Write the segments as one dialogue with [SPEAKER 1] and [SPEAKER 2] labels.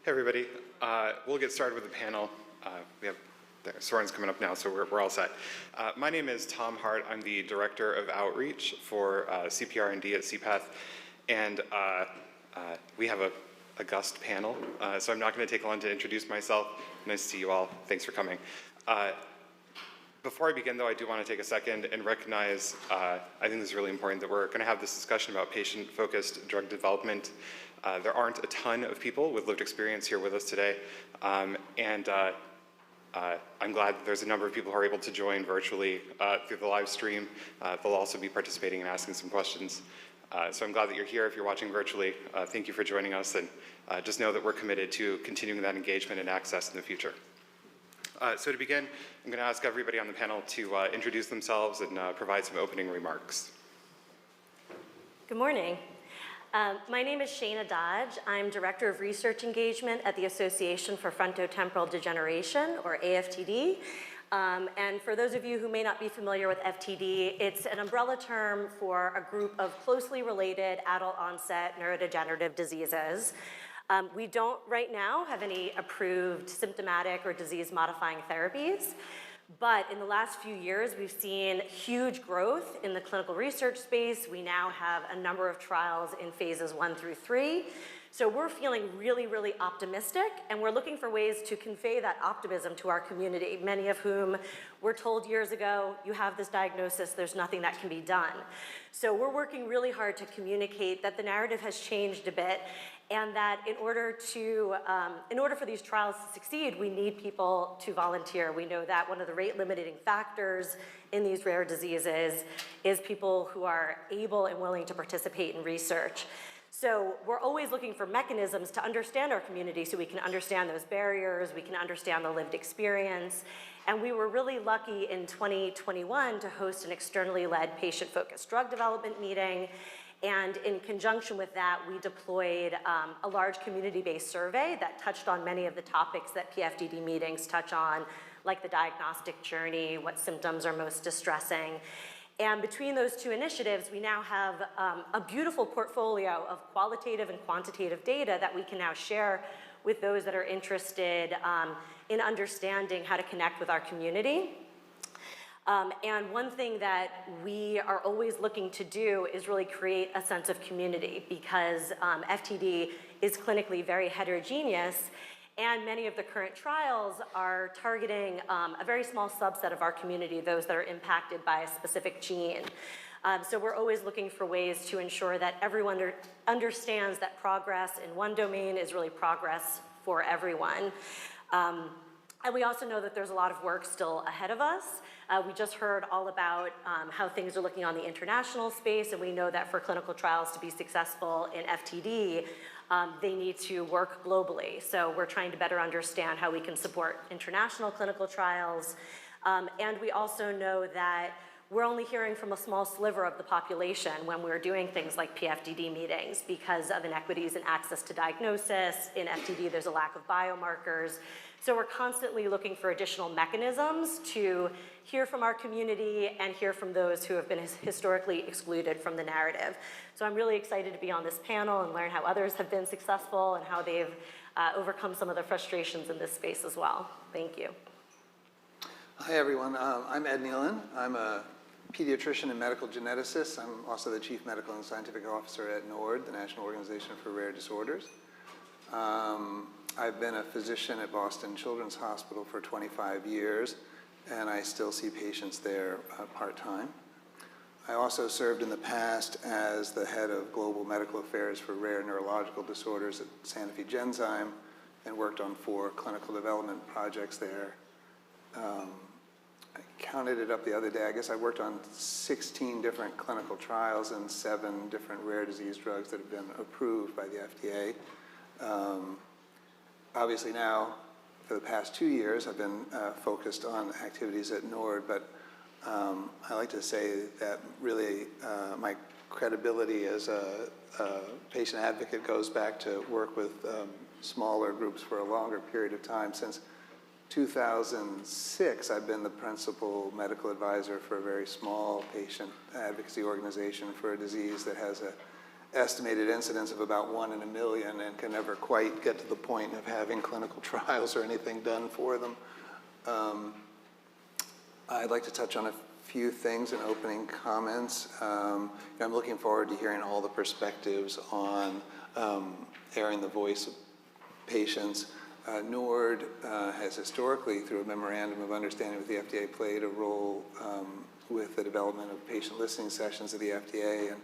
[SPEAKER 1] Hey everybody, we'll get started with the panel. We have Soren's coming up now, so we're all set. My name is Tom Hart. I'm the Director of Outreach for CP-RND at CPath, and we have a august panel, so I'm not going to take long to introduce myself. Nice to see you all. Thanks for coming. Before I begin, though, I do want to take a second and recognize, I think this is really important, that we're going to have this discussion about patient-focused drug development. There aren't a ton of people with lived experience here with us today, and I'm glad that there's a number of people who are able to join virtually through the live stream. They'll also be participating and asking some questions. So I'm glad that you're here. If you're watching virtually, thank you for joining us, and just know that we're committed to continuing that engagement and access in the future. So to begin, I'm going to ask everybody on the panel to introduce themselves and provide some opening remarks.
[SPEAKER 2] Good morning. My name is Shana Dodge. I'm Director of Research Engagement at the Association for Frontotemporal Degeneration, or AFTD. And for those of you who may not be familiar with FTD, it's an umbrella term for a group of closely related adult-onset neurodegenerative diseases. We don't right now have any approved symptomatic or disease-modifying therapies. But in the last few years, we've seen huge growth in the clinical research space. We now have a number of trials in phases 1 through 3. So we're feeling really, really optimistic, and we're looking for ways to convey that optimism to our community, many of whom were told years ago, you have this diagnosis, there's nothing that can be done. So we're working really hard to communicate that the narrative has changed a bit, and that in order for these trials to succeed, we need people to volunteer. We know that one of the rate-limiting factors in these rare diseases is people who are able and willing to participate in research. So we're always looking for mechanisms to understand our community so we can understand those barriers, we can understand the lived experience. And we were really lucky in 2021 to host an externally led patient-focused drug development meeting. And in conjunction with that, we deployed a large community-based survey that touched on many of the topics that PFDD meetings touch on, like the diagnostic journey, what symptoms are most distressing. And between those two initiatives, we now have a beautiful portfolio of qualitative and quantitative data that we can now share with those that are interested in understanding how to connect with our community. And one thing that we are always looking to do is really create a sense of community, because FTD is clinically very heterogeneous, and many of the current trials are targeting a very small subset of our community, those that are impacted by a specific gene. So we're always looking for ways to ensure that everyone understands that progress in one domain is really progress for everyone. And we also know that there's a lot of work still ahead of us. We just heard all about how things are looking on the international space, and we know that for clinical trials to be successful in FTD, they need to work globally. So we're trying to better understand how we can support international clinical trials. And we also know that we're only hearing from a small sliver of the population when we're doing things like PFDD meetings because of inequities in access to diagnosis. In FTD, there's a lack of biomarkers. So we're constantly looking for additional mechanisms to hear from our community and hear from those who have been historically excluded from the narrative. So I'm really excited to be on this panel and learn how others have been successful and how they've overcome some of the frustrations in this space as well. Thank you.
[SPEAKER 3] Hi everyone, I'm Ed Nealon. I'm a pediatrician and medical geneticist. I'm also the Chief Medical and Scientific Officer at NORD, the National Organization for Rare Disorders. I've been a physician at Boston Children's Hospital for 25 years, and I still see patients there part-time. I also served in the past as the head of global medical affairs for rare neurological disorders at Sanofi Genzyme and worked on 4 clinical development projects there. I counted it up the other day. I guess I worked on 16 different clinical trials and 7 different rare disease drugs that have been approved by the FDA. Obviously now, for the past 2 years, I've been focused on activities at NORD, but I like to say that really my credibility as a patient advocate goes back to work with smaller groups for a longer period of time. Since 2006, I've been the principal medical advisor for a very small patient advocacy organization for a disease that has estimated incidence of about 1 in a million and can never quite get to the point of having clinical trials or anything done for them. I'd like to touch on a few things in opening comments. I'm looking forward to hearing all the perspectives on airing the voice of patients. NORD has historically, through a memorandum of understanding with the FDA, played a role with the development of patient listening sessions at the FDA. And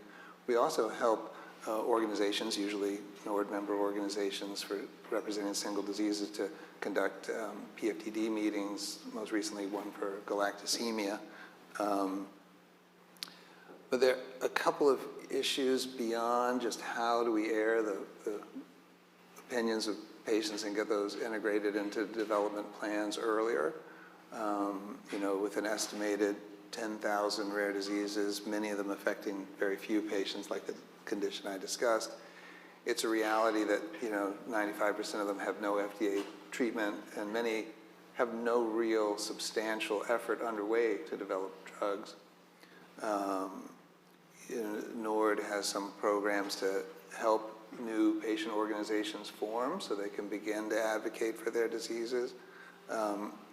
[SPEAKER 3] we also help organizations, usually NORD member organizations for representing single diseases, to conduct PFDD meetings, most recently one for galactosemia. But there are a couple of issues beyond just how do we air the opinions of patients and get those integrated into development plans earlier. With an estimated 10,000 rare diseases, many of them affecting very few patients, like the condition I discussed, it's a reality that 95% of them have no FDA treatment, and many have no real substantial effort underway to develop drugs. NORD has some programs to help new patient organizations form so they can begin to advocate for their diseases,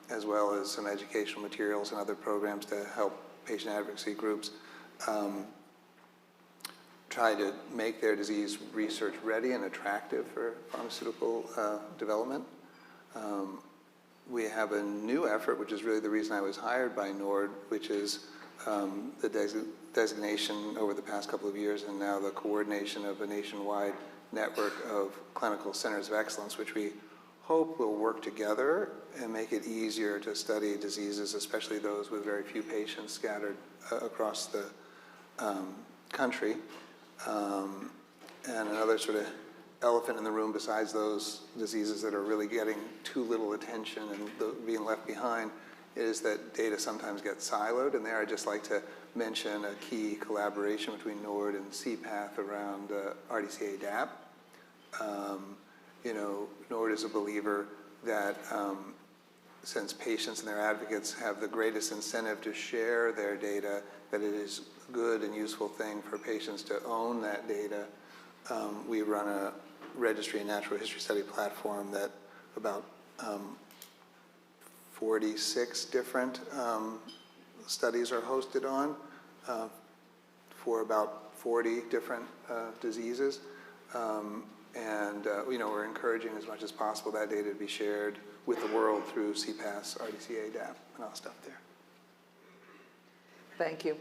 [SPEAKER 3] as well as some educational materials and other programs to help patient advocacy groups try to make their disease research ready and attractive for pharmaceutical development. We have a new effort, which is really the reason I was hired by NORD, which is the designation over the past couple of years and now the coordination of a nationwide network of clinical centers of excellence, which we hope will work together and make it easier to study diseases, especially those with very few patients scattered across the country. And another sort of elephant in the room besides those diseases that are really getting too little attention and being left behind is that data sometimes gets siloed. And there I'd just like to mention a key collaboration between NORD and CPATH around RDCA-DAP. NORD is a believer that since patients and their advocates have the greatest incentive to share their data, that it is a good and useful thing for patients to own that data. We run a registry and natural history study platform that about 46 different studies are hosted on for about 40 different diseases. We're encouraging as much as possible that data to be shared with the world through CPATH's RDCA-DAP, and I'll stop there.
[SPEAKER 4] Thank you.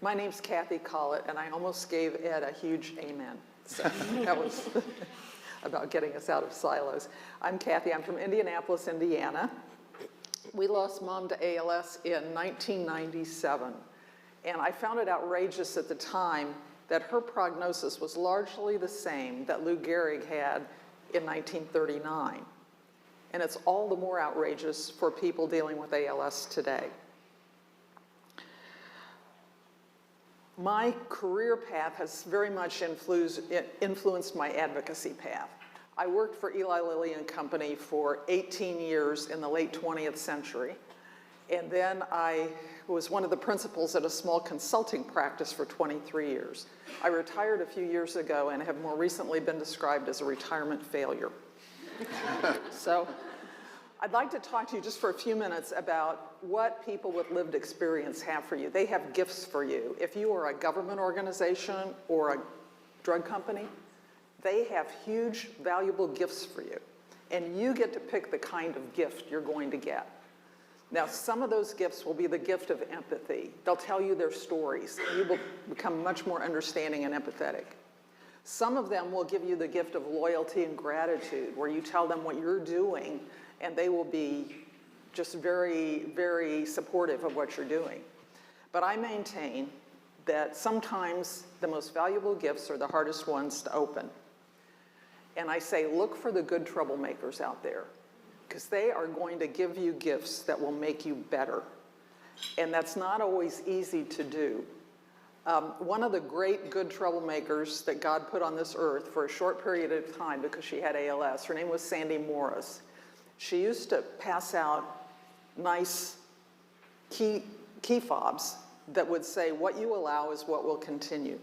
[SPEAKER 4] My name's Kathy Collett, and I almost gave Ed a huge amen. So that was about getting us out of silos. I'm Kathy. I'm from Indianapolis, Indiana. We lost Mom to ALS in 1997, and I found it outrageous at the time that her prognosis was largely the same that Lou Gehrig had in 1939. And it's all the more outrageous for people dealing with ALS today. My career path has very much influenced my advocacy path. I worked for Eli Lilly and Company for 18 years in the late 20th century. And then I was one of the principals at a small consulting practice for 23 years. I retired a few years ago and have more recently been described as a retirement failure. So I'd like to talk to you just for a few minutes about what people with lived experience have for you. They have gifts for you. If you are a government organization or a drug company, they have huge, valuable gifts for you. And you get to pick the kind of gift you're going to get. Now, some of those gifts will be the gift of empathy. They'll tell you their stories. You will become much more understanding and empathetic. Some of them will give you the gift of loyalty and gratitude, where you tell them what you're doing, and they will be just very, very supportive of what you're doing. But I maintain that sometimes the most valuable gifts are the hardest ones to open. And I say, look for the good troublemakers out there, because they are going to give you gifts that will make you better. And that's not always easy to do. One of the great good troublemakers that God put on this earth for a short period of time because she had ALS, her name was Sandy Morris. She used to pass out nice key fobs that would say, what you allow is what will continue.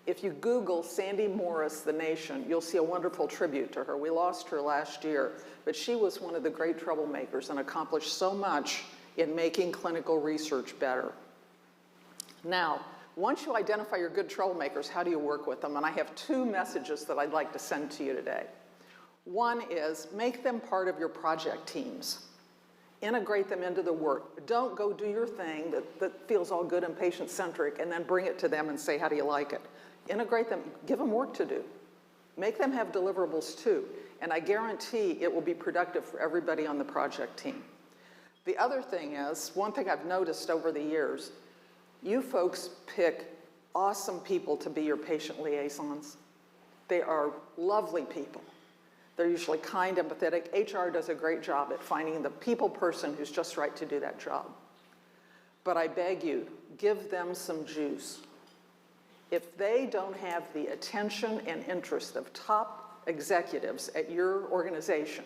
[SPEAKER 4] If you Google Sandy Morris, The Nation, you'll see a wonderful tribute to her. We lost her last year, but she was one of the great troublemakers and accomplished so much in making clinical research better. Now, once you identify your good troublemakers, how do you work with them? And I have two messages that I'd like to send to you today. One is make them part of your project teams. Integrate them into the work. Don't go do your thing that feels all good and patient-centric and then bring it to them and say, how do you like it? Integrate them, give them work to do. Make them have deliverables too. And I guarantee it will be productive for everybody on the project team. The other thing is, one thing I've noticed over the years, you folks pick awesome people to be your patient liaisons. They are lovely people. They're usually kind, empathetic. HR does a great job at finding the people person who's just right to do that job. But I beg you, give them some juice. If they don't have the attention and interest of top executives at your organization,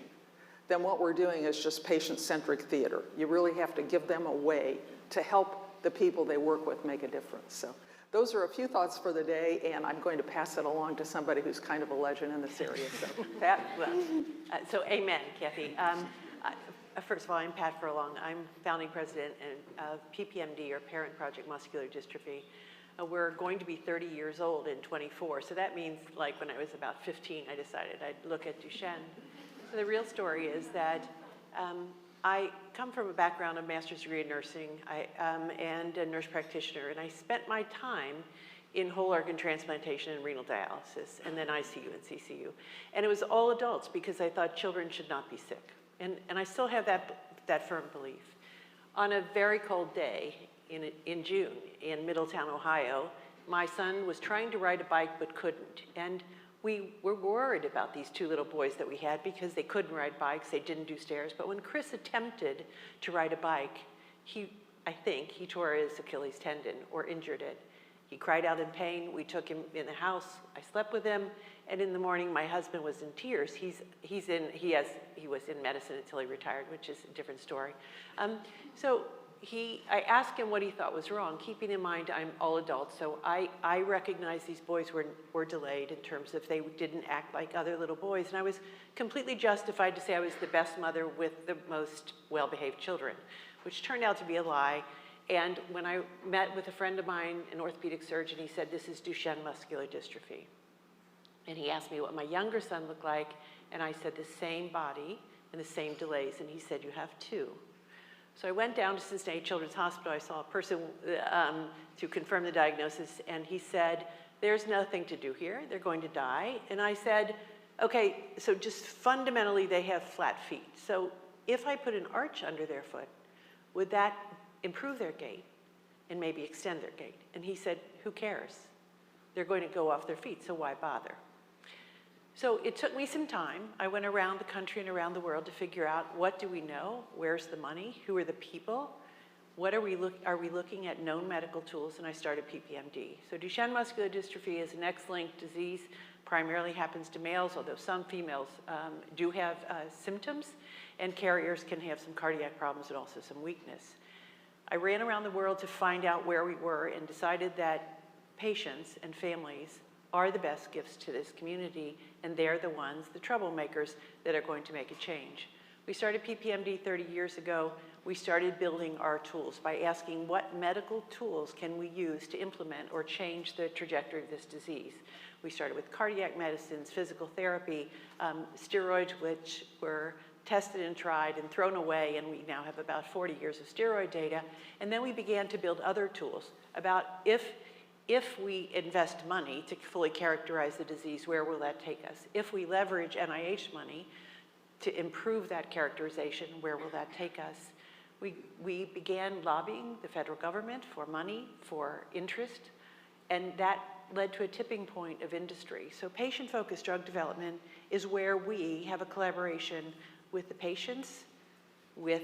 [SPEAKER 4] then what we're doing is just patient-centric theater. You really have to give them a way to help the people they work with make a difference. So those are a few thoughts for the day, and I'm going to pass it along to somebody who's kind of a legend in this area. So, Pat?
[SPEAKER 5] So amen, Kathy. First of all, I'm Pat Furlong. I'm founding president of PPMD, or Parent Project Muscular Dystrophy. We're going to be 30 years old in 24, so that means like when I was about 15, I decided I'd look at Duchenne. So the real story is that I come from a background of master's degree in nursing and a nurse practitioner, and I spent my time in whole organ transplantation and renal dialysis, and then ICU and CCU. And it was all adults because I thought children should not be sick. And I still have that firm belief. On a very cold day in June in Middletown, Ohio, my son was trying to ride a bike but couldn't. And we were worried about these two little boys that we had because they couldn't ride bikes, they didn't do stairs. But when Chris attempted to ride a bike, I think he tore his Achilles tendon or injured it. He cried out in pain. We took him in the house. I slept with him. And in the morning, my husband was in tears. He was in medicine until he retired, which is a different story. I asked him what he thought was wrong, keeping in mind I'm all adults, so I recognize these boys were delayed in terms of they didn't act like other little boys, and I was completely justified to say I was the best mother with the most well-behaved children, which turned out to be a lie. And when I met with a friend of mine, an orthopedic surgeon, he said, this is Duchenne muscular dystrophy. And he asked me what my younger son looked like, and I said the same body and the same delays, and he said, you have two. So I went down to Cincinnati Children's Hospital. I saw a person to confirm the diagnosis, and he said, there's nothing to do here. They're going to die. And I said, okay, so just fundamentally they have flat feet. So if I put an arch under their foot, would that improve their gait and maybe extend their gait? And he said, who cares? They're going to go off their feet, so why bother? So it took me some time. I went around the country and around the world to figure out what do we know, where's the money, who are the people, what are we looking at known medical tools, and I started PPMD. So Duchenne muscular dystrophy is an X-linked disease, primarily happens to males, although some females do have symptoms, and carriers can have some cardiac problems and also some weakness. I ran around the world to find out where we were and decided that patients and families are the best gifts to this community, and they're the ones, the troublemakers, that are going to make a change. We started PPMD 30 years ago. We started building our tools by asking what medical tools can we use to implement or change the trajectory of this disease. We started with cardiac medicines, physical therapy, steroids, which were tested and tried and thrown away, and we now have about 40 years of steroid data. And then we began to build other tools about if we invest money to fully characterize the disease, where will that take us? If we leverage NIH money to improve that characterization, where will that take us? We began lobbying the federal government for money, for interest, and that led to a tipping point of industry. So patient-focused drug development is where we have a collaboration with the patients, with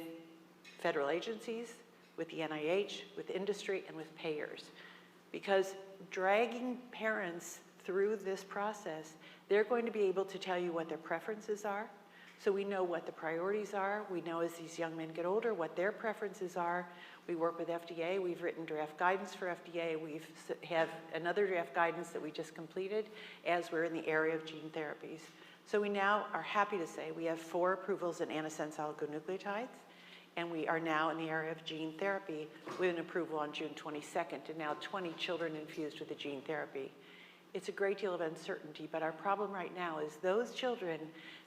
[SPEAKER 5] federal agencies, with the NIH, with industry, and with payers. Because dragging parents through this process, they're going to be able to tell you what their preferences are. So we know what the priorities are. We know as these young men get older what their preferences are. We work with FDA. We've written draft guidance for FDA. We have another draft guidance that we just completed as we're in the area of gene therapies. So we now are happy to say we have 4 approvals in antisense oligonucleotides, and we are now in the area of gene therapy with an approval on June 22nd, and now 20 children infused with the gene therapy. It's a great deal of uncertainty, but our problem right now is those children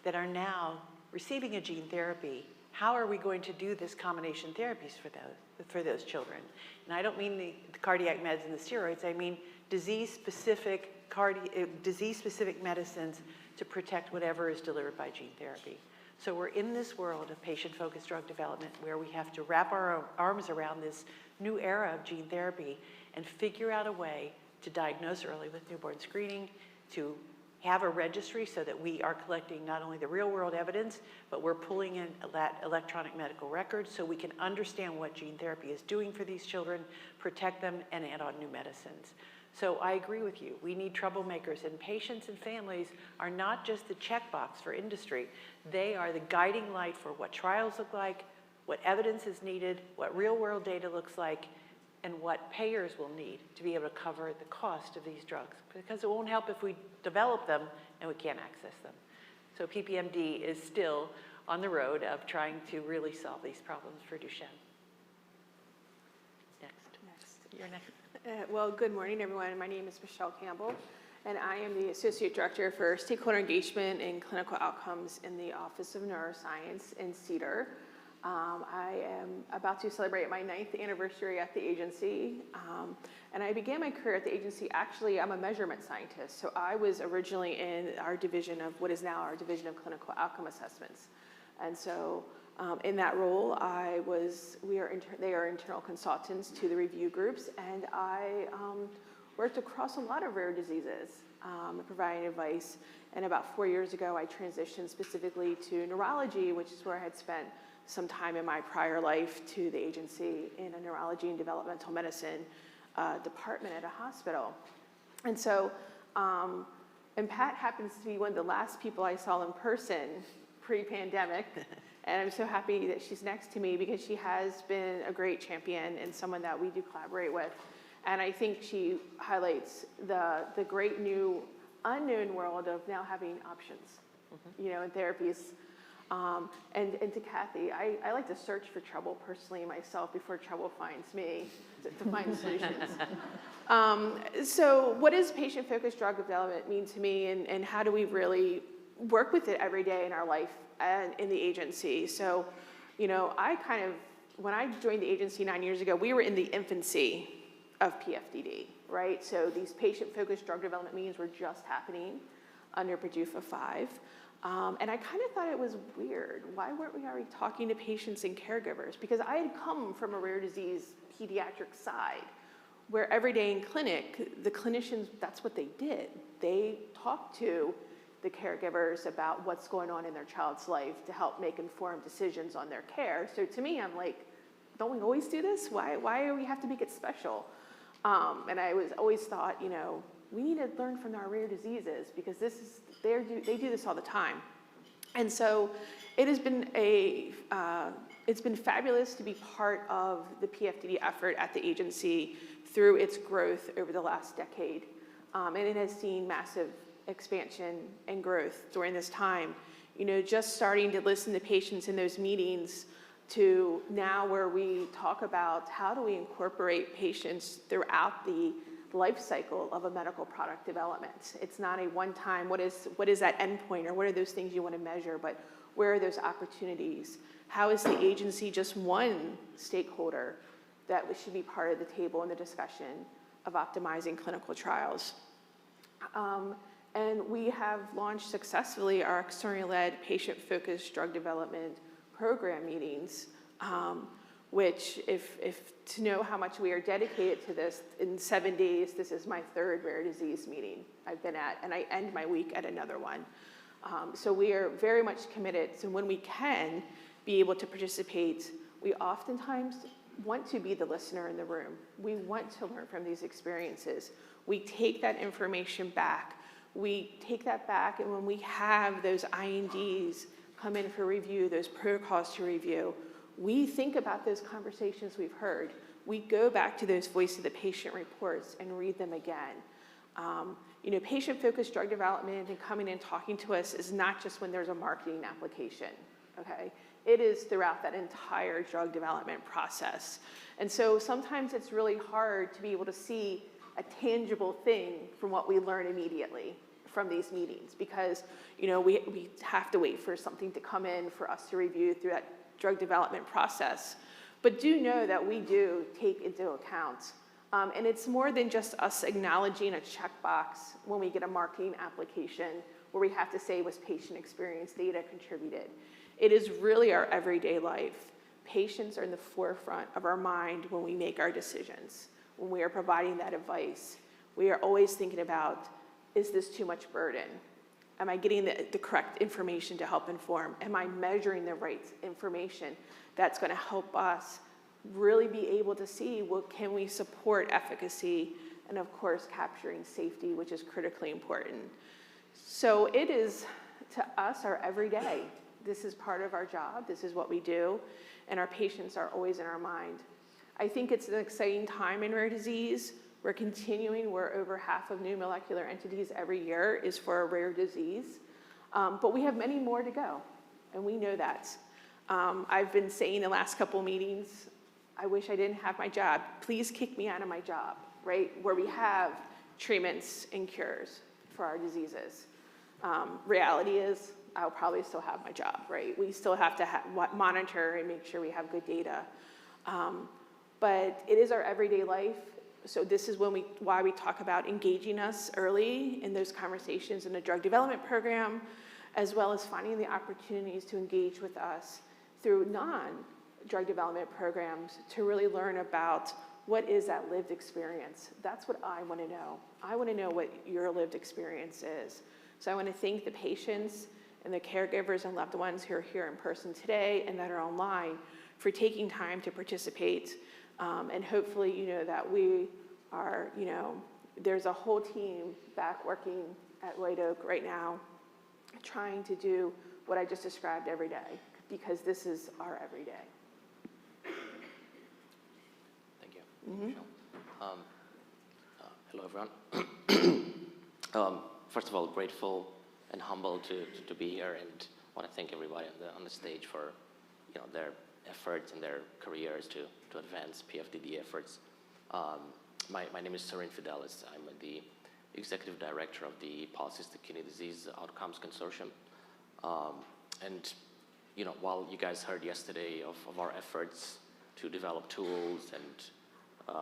[SPEAKER 5] that are now receiving a gene therapy, how are we going to do this combination therapies for those children? And I don't mean the cardiac meds and the steroids, I mean disease-specific medicines to protect whatever is delivered by gene therapy. So we're in this world of patient-focused drug development where we have to wrap our arms around this new era of gene therapy and figure out a way to diagnose early with newborn screening, to have a registry so that we are collecting not only the real-world evidence, but we're pulling in that electronic medical record so we can understand what gene therapy is doing for these children, protect them, and add on new medicines. So I agree with you. We need troublemakers, and patients and families are not just the checkbox for industry. They are the guiding light for what trials look like, what evidence is needed, what real-world data looks like, and what payers will need to be able to cover the cost of these drugs. Because it won't help if we develop them and we can't access them. So PPMD is still on the road of trying to really solve these problems for Duchenne. Next. You're next.
[SPEAKER 6] Well, good morning, everyone. My name is Michelle Campbell, and I am the Associate Director for Stakeholder Engagement and Clinical Outcomes in the Office of Neuroscience in CEDAR. I am about to celebrate my 9th anniversary at the agency, and I began my career at the agency. Actually, I'm a measurement scientist, so I was originally in our division of what is now our Division of Clinical Outcome Assessments. And so in that role, they are internal consultants to the review groups, and I worked across a lot of rare diseases, providing advice. And about 4 years ago, I transitioned specifically to neurology, which is where I had spent some time in my prior life to the agency in a neurology and developmental medicine department at a hospital. And so, and Pat happens to be one of the last people I saw in person pre-pandemic. And I'm so happy that she's next to me because she has been a great champion and someone that we do collaborate with. And I think she highlights the great new unknown world of now having options, you know, in therapies. And to Kathy, I like to search for trouble personally myself before trouble finds me to find solutions. So what does patient-focused drug development mean to me, and how do we really work with it every day in our life and in the agency? So, you know, when I joined the agency 9 years ago, we were in the infancy of PFDD, right? So these patient-focused drug development meetings were just happening under PDUFA 5. And I kind of thought it was weird. Why weren't we already talking to patients and caregivers? Because I had come from a rare disease pediatric side, where every day in clinic, the clinicians, that's what they did. They talked to the caregivers about what's going on in their child's life to help make informed decisions on their care. So to me, I'm like, don't we always do this? Why do we have to make it special? And I always thought, you know, we need to learn from our rare diseases because they do this all the time. And so it has been it's been fabulous to be part of the PFDD effort at the agency through its growth over the last decade. And it has seen massive expansion and growth during this time. You know, just starting to listen to patients in those meetings to now where we talk about how do we incorporate patients throughout the life cycle of a medical product development. It's not a one-time, what is that endpoint, or what are those things you want to measure, but where are those opportunities? How is the agency just one stakeholder that should be part of the table in the discussion of optimizing clinical trials? And we have launched successfully our externally led patient-focused drug development program meetings, which if to know how much we are dedicated to this, in 7 days, this is my 3rd rare disease meeting I've been at, and I end my week at another one. So we are very much committed. So when we can be able to participate, we oftentimes want to be the listener in the room. We want to learn from these experiences. We take that information back. We take that back, and when we have those INDs come in for review, those protocols to review, we think about those conversations we've heard. We go back to those voice of the patient reports and read them again. Patient-focused drug development and coming in and talking to us is not just when there's a marketing application, okay? It is throughout that entire drug development process. And so sometimes it's really hard to be able to see a tangible thing from what we learn immediately from these meetings, because we have to wait for something to come in for us to review through that drug development process. But do know that we do take into account, and it's more than just us acknowledging a checkbox when we get a marketing application where we have to say, was patient experience data contributed? It is really our everyday life. Patients are in the forefront of our mind when we make our decisions, when we are providing that advice. We are always thinking about, is this too much burden? Am I getting the correct information to help inform? Am I measuring the right information that's going to help us really be able to see, well, can we support efficacy, and of course capturing safety, which is critically important. So it is, to us, our everyday. This is part of our job, this is what we do, and our patients are always in our mind. I think it's an exciting time in rare disease. We're continuing, where over half of new molecular entities every year is for a rare disease. But we have many more to go, and we know that. I've been saying the last couple meetings, I wish I didn't have my job. Please kick me out of my job, right? Where we have treatments and cures for our diseases. Reality is, I'll probably still have my job, right? We still have to monitor and make sure we have good data. But it is our everyday life. So this is why we talk about engaging us early in those conversations in the drug development program, as well as finding the opportunities to engage with us through non-drug development programs to really learn about what is that lived experience. That's what I want to know. I want to know what your lived experience is. So I want to thank the patients and the caregivers and loved ones who are here in person today and that are online for taking time to participate. And hopefully you know that we are, there's a whole team back working at White Oak right now trying to do what I just described every day, because this is our everyday.
[SPEAKER 7] Thank you. Hello, everyone. First of all, grateful and humbled to be here, and want to thank everybody on the stage for their efforts and their careers to advance PFDD efforts. My name is Serin Fidelis. I'm the Executive Director of the Polycystic Kidney Disease Outcomes Consortium. And while you guys heard yesterday of our efforts to develop tools and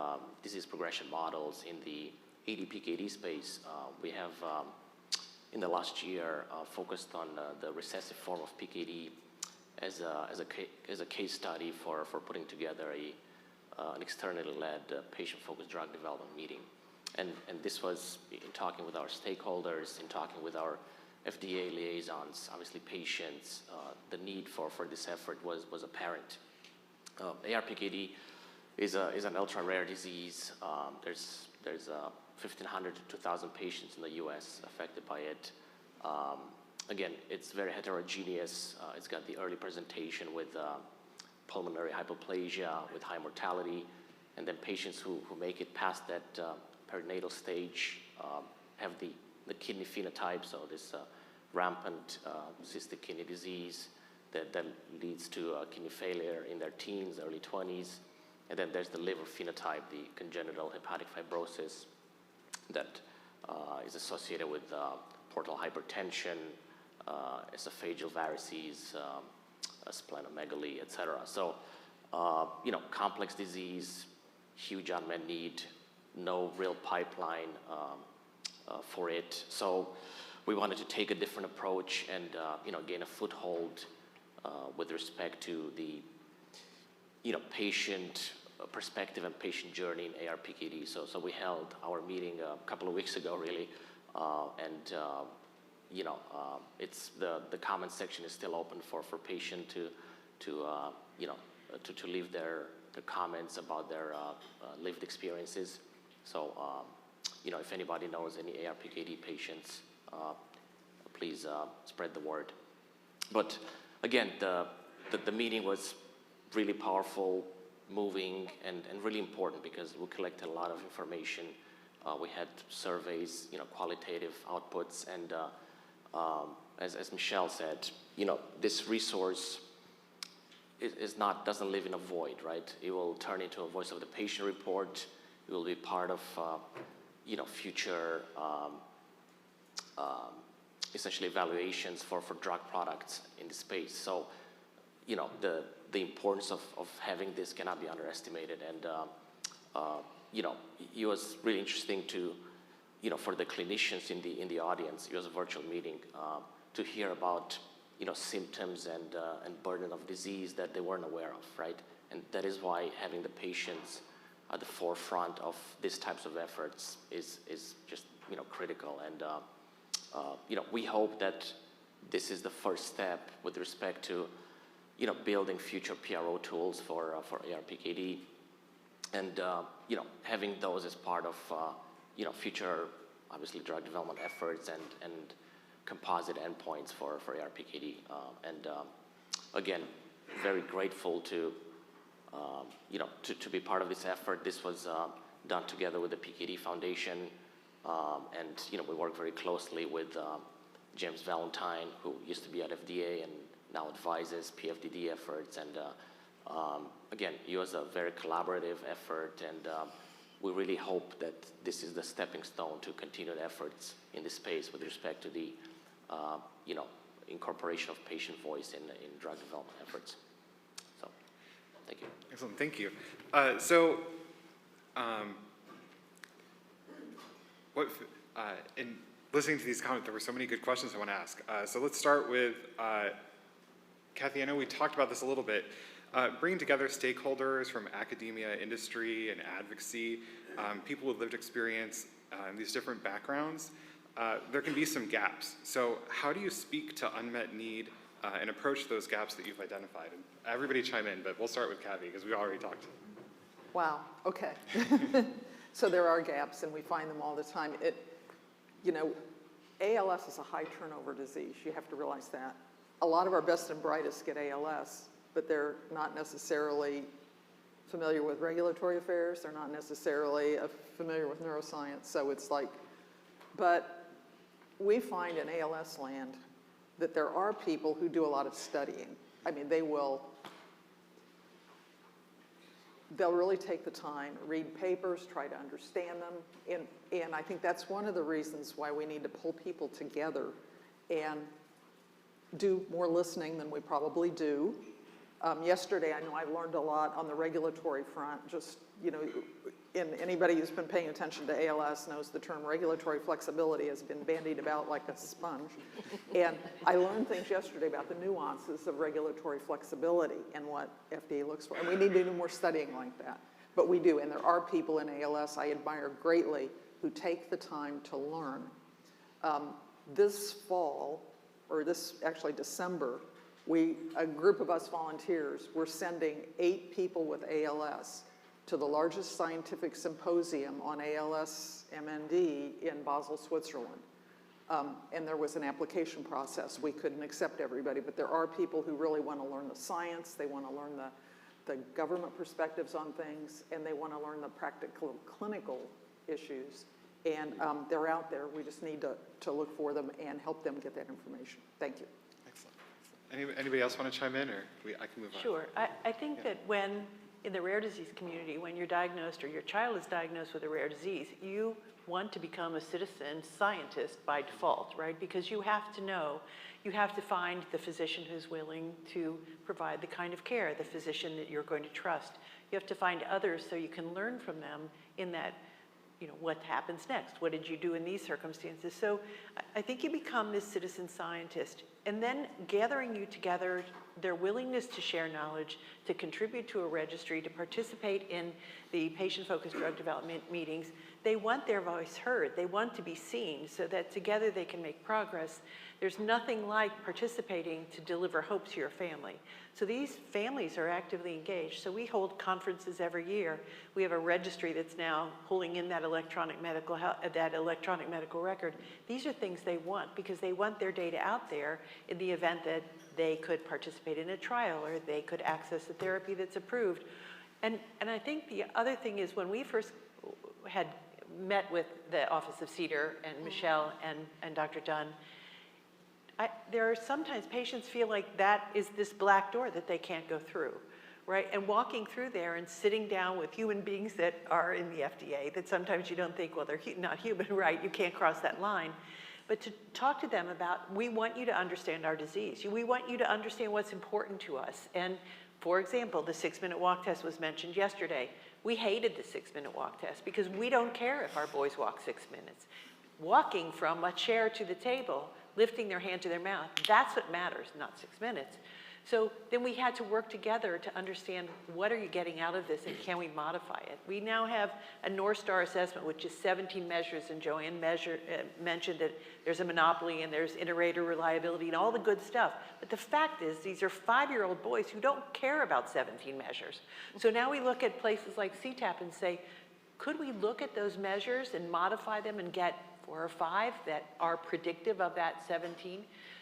[SPEAKER 7] disease progression models in the ADPKD space, we have in the last year focused on the recessive form of PKD as a case study for putting together an externally led patient-focused drug development meeting. And this was in talking with our stakeholders, in talking with our FDA liaisons, obviously patients. The need for this effort was apparent. ARPKD is an ultra-rare disease. There's 1,500 to 2,000 patients in the US affected by it. Again, it's very heterogeneous. It's got the early presentation with pulmonary hypoplasia with high mortality, and then patients who make it past that perinatal stage have the kidney phenotype, so this rampant cystic kidney disease that leads to kidney failure in their teens, early 20s. And then there's the liver phenotype, the congenital hepatic fibrosis that is associated with portal hypertension, esophageal varices, splenomegaly, et cetera. So, complex disease, huge unmet need, no real pipeline for it. So we wanted to take a different approach and, gain a foothold with respect to the, patient perspective and patient journey in ARPKD. So we held our meeting a couple of weeks ago, really, and it's the comment section is still open for patient to leave their comments about their lived experiences. So if anybody knows any ARPKD patients, please spread the word. But again, the meeting was really powerful, moving, and really important because we collected a lot of information. We had surveys, qualitative outputs, and as Michelle said, this resource doesn't live in a void, right? It will turn into a voice of the patient report. It will be part of, future, essentially evaluations for drug products in the space. So, the importance of having this cannot be underestimated. And, it was really interesting to, for the clinicians in the audience, it was a virtual meeting, to hear about, symptoms and burden of disease that they weren't aware of, right? And that is why having the patients at the forefront of these types of efforts is just, critical. And, we hope that this is the first step with respect to, building future PRO tools for ARPKD, and having those as part of future, obviously, drug development efforts and composite endpoints for ARPKD. Again, very grateful to be part of this effort. This was done together with the PKD Foundation, and we work very closely with James Valentine, who used to be at FDA and now advises PFDD efforts. And again, it was a very collaborative effort, and we really hope that this is the stepping stone to continued efforts in this space with respect to the incorporation of patient voice in drug development efforts. So, thank you.
[SPEAKER 1] Excellent, thank you. In listening to these comments, there were so many good questions I want to ask. So let's start with Kathy. I know we talked about this a little bit. Bringing together stakeholders from academia, industry, and advocacy, people with lived experience, these different backgrounds, there can be some gaps. So how do you speak to unmet need and approach those gaps that you've identified? And everybody chime in, but we'll start with Kathy because we already talked.
[SPEAKER 4] Wow, okay. So there are gaps, and we find them all the time. ALS is a high turnover disease. You have to realize that. A lot of our best and brightest get ALS, but they're not necessarily familiar with regulatory affairs. They're not necessarily familiar with neuroscience. So it's like, but we find in ALS land that there are people who do a lot of studying. I mean, they'll really take the time, read papers, try to understand them. And I think that's one of the reasons why we need to pull people together and do more listening than we probably do. Yesterday, I know I learned a lot on the regulatory front. Just, and anybody who's been paying attention to ALS knows the term regulatory flexibility has been bandied about like a sponge. And I learned things yesterday about the nuances of regulatory flexibility and what FDA looks for. And we need to do more studying like that. But we do, and there are people in ALS I admire greatly who take the time to learn. This fall, or actually December, a group of us volunteers, we're sending 8 people with ALS to the largest scientific symposium on ALS MND in Basel, Switzerland. And there was an application process. We couldn't accept everybody, but there are people who really want to learn the science, they want to learn the government perspectives on things, and they want to learn the practical clinical issues. And they're out there. We just need to look for them and help them get that information. Thank you.
[SPEAKER 1] Excellent. Anybody else want to chime in, or I can move on?
[SPEAKER 5] Sure. I think that when, in the rare disease community, when you're diagnosed or your child is diagnosed with a rare disease, you want to become a citizen scientist by default, right? Because you have to know, you have to find the physician who's willing to provide the kind of care, the physician that you're going to trust. You have to find others so you can learn from them in that, what happens next? What did you do in these circumstances? So I think you become this citizen scientist, and then gathering you together, their willingness to share knowledge, to contribute to a registry, to participate in the patient-focused drug development meetings, They want their voice heard. They want to be seen so that together they can make progress. There's nothing like participating to deliver hope to your family. So these families are actively engaged. So we hold conferences every year. We have a registry that's now pulling in that electronic medical record. These are things they want because they want their data out there in the event that they could participate in a trial or they could access a therapy that's approved. And I think the other thing is when we first had met with the Office of CEDAR and Michelle and Dr. Dunn, there are sometimes patients feel like that is this black door that they can't go through, right? And walking through there and sitting down with human beings that are in the FDA that sometimes you don't think, well, they're not human, right? You can't cross that line. But to talk to them about, we want you to understand our disease. We want you to understand what's important to us. And for example, the 6-minute walk test was mentioned yesterday. We hated the 6-minute walk test because we don't care if our boys walk 6 minutes. Walking from a chair to the table, lifting their hand to their mouth, that's what matters, not 6 minutes. So then we had to work together to understand what are you getting out of this and can we modify it? We now have a North Star assessment, which is 17 measures, and Joanne mentioned that there's a monopoly and there's iterator reliability and all the good stuff. But the fact is, these are 5-year-old boys who don't care about 17 measures. So now we look at places like CTAP and say, could we look at those measures and modify them and get 4 or 5 that are predictive of that 17?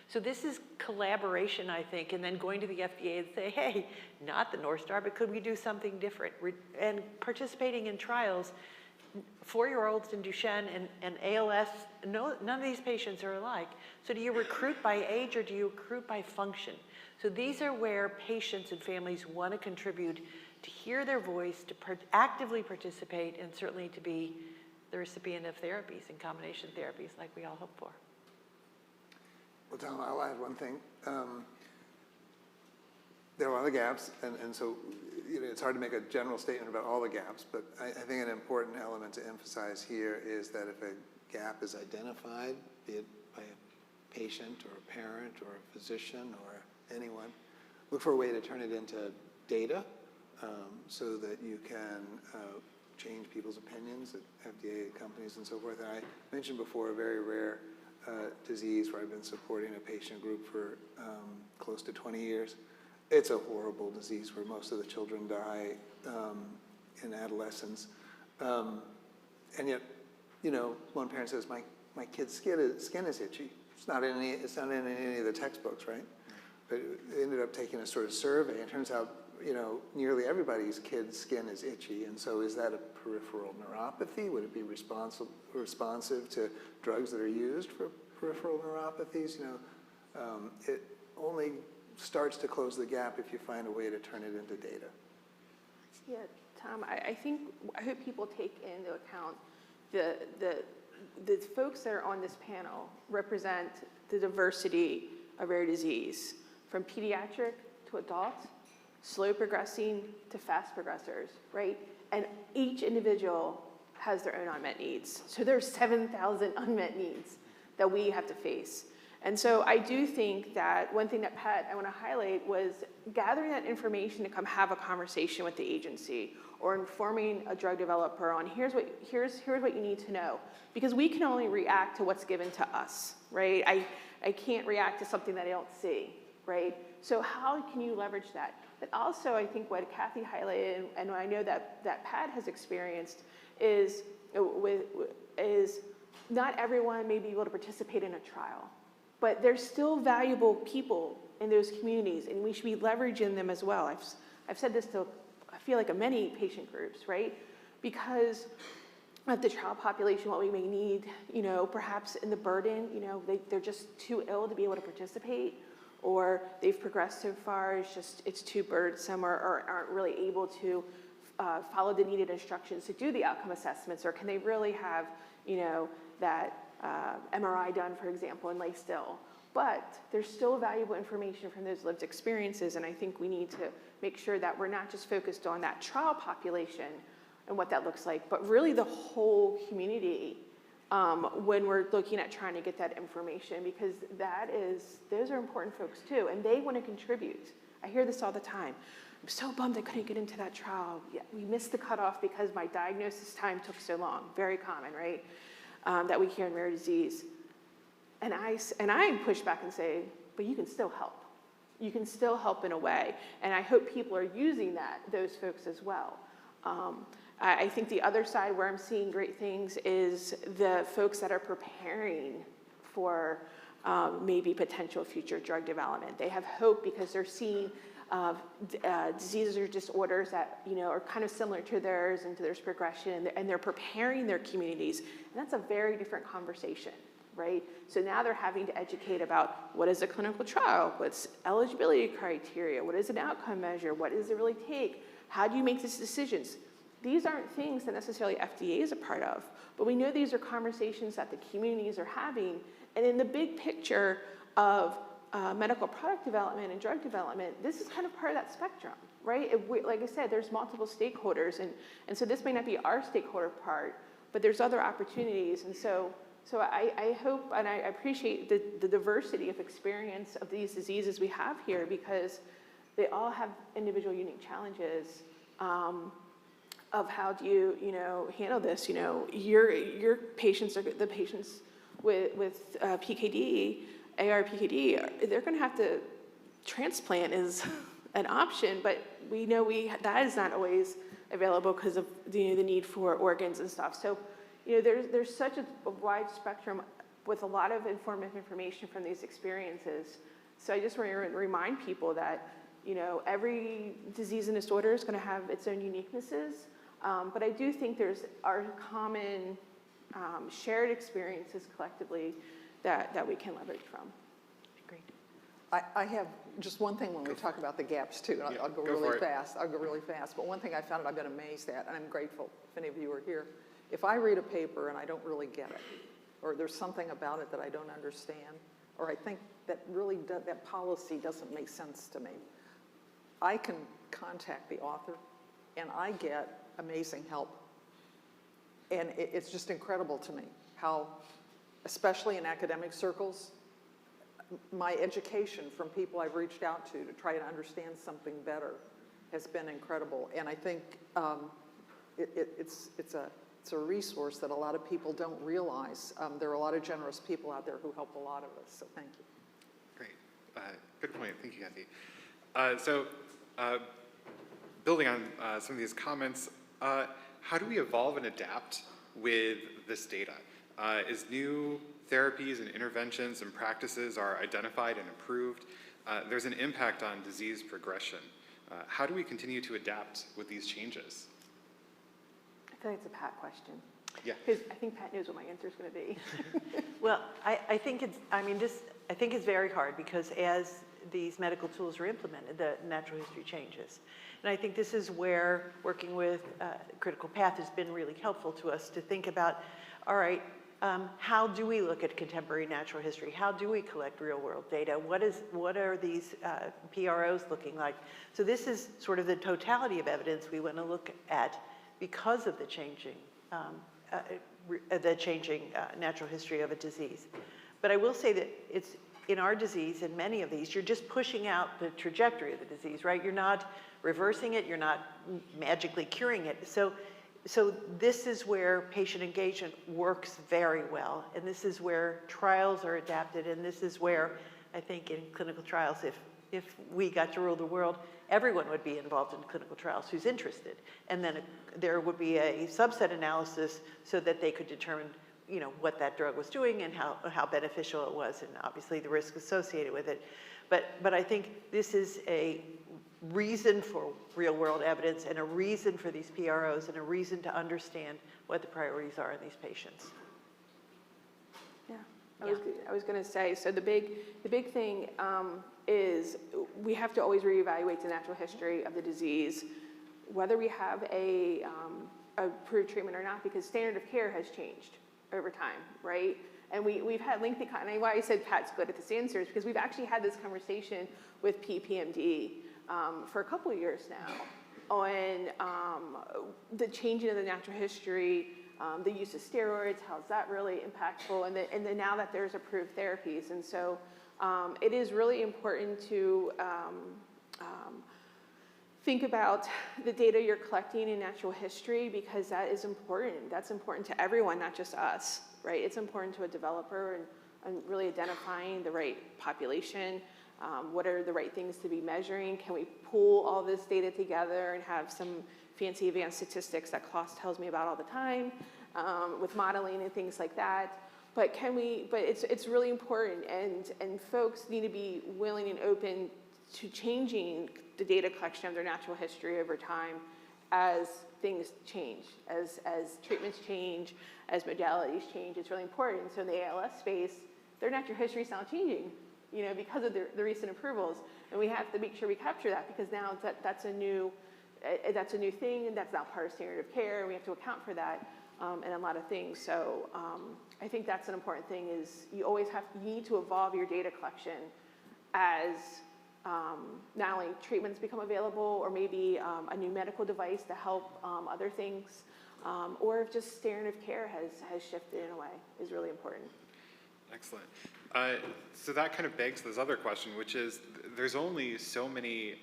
[SPEAKER 5] So this is collaboration, I think, and then going to the FDA and say, hey, not the North Star, but could we do something different? And participating in trials, 4-year-olds in Duchenne and ALS, none of these patients are alike. So do you recruit by age or do you recruit by function? So these are where patients and families want to contribute, to hear their voice, to actively participate, and certainly to be the recipient of therapies and combination therapies like we all hope for.
[SPEAKER 3] Well, Tom, I'll add one thing. There are a lot of gaps, and so it's hard to make a general statement about all the gaps, but I think an important element to emphasize here is that if a gap is identified, be it by a patient or a parent or a physician or anyone, look for a way to turn it into data so that you can change people's opinions at FDA companies and so forth. And I mentioned before a very rare disease where I've been supporting a patient group for close to 20 years. It's a horrible disease where most of the children die in adolescence. And yet, one parent says, my kid's skin is itchy. It's not in any of the textbooks, right? But it ended up taking a sort of survey, and it turns out, nearly everybody's kid's skin is itchy. And so is that a peripheral neuropathy? Would it be responsive to drugs that are used for peripheral neuropathies? It only starts to close the gap if you find a way to turn it into data.
[SPEAKER 6] Yeah, Tom, I hope people take into account the folks that are on this panel represent the diversity of rare disease, from pediatric to adult, slow progressing to fast progressors, right? And each individual has their own unmet needs. So there's 7,000 unmet needs that we have to face. And so I do think that one thing that I want to highlight was gathering that information to come have a conversation with the agency or informing a drug developer on here's what you need to know. Because we can only react to what's given to us, right? I can't react to something that I don't see, right? So how can you leverage that? But also, I think what Kathy highlighted, and I know that Pat has experienced, is not everyone may be able to participate in a trial, but there's still valuable people in those communities, and we should be leveraging them as well. I've said this to, I feel like, many patient groups, right? Because of the trial population, what we may need, perhaps in the burden, they're just too ill to be able to participate, or they've progressed so far, it's too burdensome, or aren't really able to follow the needed instructions to do the outcome assessments, or can they really have, that MRI done, for example, and lay still. But there's still valuable information from those lived experiences, and I think we need to make sure that we're not just focused on that trial population and what that looks like, but really the whole community when we're looking at trying to get that information, because those are important folks too, and they want to contribute. I hear this all the time. I'm so bummed I couldn't get into that trial. Yeah, we missed the cutoff because my diagnosis time took so long. Very common, right? That we hear in rare disease. And I push back and say, but you can still help. You can still help in a way. And I hope people are using those folks as well. I think the other side where I'm seeing great things is the folks that are preparing for maybe potential future drug development. They have hope because they're seeing diseases or disorders that are kind of similar to theirs and to their progression, and they're preparing their communities. And that's a very different conversation, right? So now they're having to educate about what is a clinical trial, what's eligibility criteria, what is an outcome measure, what does it really take, how do you make these decisions? These aren't things that necessarily FDA is a part of, but we know these are conversations that the communities are having. And in the big picture of medical product development and drug development, this is kind of part of that spectrum, right? Like I said, there's multiple stakeholders, and so this may not be our stakeholder part, but there's other opportunities. And so I hope and I appreciate the diversity of experience of these diseases we have here, because they all have individual unique challenges. Of how do you handle this? Your patients are the patients with PKD, AR-PKD. They're going to have to transplant is an option, but we know that is not always available because of the need for organs and stuff. So there's such a wide spectrum with a lot of informative information from these experiences. So I just want to remind people that every disease and disorder is going to have its own uniquenesses. But I do think there's our common shared experiences collectively that we can leverage from.
[SPEAKER 5] Great.
[SPEAKER 4] I have just one thing when we talk about the gaps too, and I'll go really fast. I'll go really fast. But one thing I found I've been amazed at, and I'm grateful if any of you are here, if I read a paper and I don't really get it, or there's something about it that I don't understand, or I think that really that policy doesn't make sense to me, I can contact the author and I get amazing help. And it's just incredible to me how, especially in academic circles, my education from people I've reached out to try to understand something better has been incredible. And I think it's a resource that a lot of people don't realize. There are a lot of generous people out there who help a lot of us, so thank you.
[SPEAKER 1] Great. Good point. Thank you, Kathy. Building on some of these comments, how do we evolve and adapt with this data? As new therapies and interventions and practices are identified and approved, there's an impact on disease progression. How do we continue to adapt with these changes?
[SPEAKER 6] I feel like it's a Pat question.
[SPEAKER 1] Yeah.
[SPEAKER 6] Because I think Pat knows what my answer is going to be.
[SPEAKER 5] Well, I think it's very hard because as these medical tools are implemented, the natural history changes. And I think this is where working with Critical Path has been really helpful to us to think about, all right, how do we look at contemporary natural history? How do we collect real world data? What are these PROs looking like? So this is sort of the totality of evidence we want to look at because of the changing natural history of a disease. But I will say that it's in our disease, in many of these, you're just pushing out the trajectory of the disease, right? You're not reversing it, you're not magically curing it. So this is where patient engagement works very well, and this is where trials are adapted, and this is where I think in clinical trials, if we got to rule the world, everyone would be involved in clinical trials who's interested. And then there would be a subset analysis so that they could determine what that drug was doing and how beneficial it was, and obviously the risk associated with it. But I think this is a reason for real world evidence and a reason for these PROs and a reason to understand what the priorities are in these patients.
[SPEAKER 6] Yeah, I was going to say, so the big thing is we have to always reevaluate the natural history of the disease, whether we have a approved treatment or not, because standard of care has changed over time, right? And we've had lengthy, and why I said Pat's good at this answer is because we've actually had this conversation with PPMD for a couple of years now on the changing of the natural history, the use of steroids, how's that really impactful, and then now that there's approved therapies. And so it is really important to think about the data you're collecting in natural history, because that is important. That's important to everyone, not just us, right? It's important to a developer and really identifying the right population. What are the right things to be measuring? Can we pool all this data together and have some fancy advanced statistics that Klaus tells me about all the time with modeling and things like that? But it's really important, and folks need to be willing and open to changing the data collection of their natural history over time as things change, as treatments change, as modalities change. It's really important. So in the ALS space, their natural history is now changing, because of the recent approvals, and we have to make sure we capture that, because now that's a new thing, and that's now part of standard of care, and we have to account for that in a lot of things. So I think that's an important thing, is you need to evolve your data collection as not only treatments become available, or maybe a new medical device to help other things, or if just standard of care has shifted in a way, is really important.
[SPEAKER 1] Excellent. So that kind of begs this other question, which is there's only so many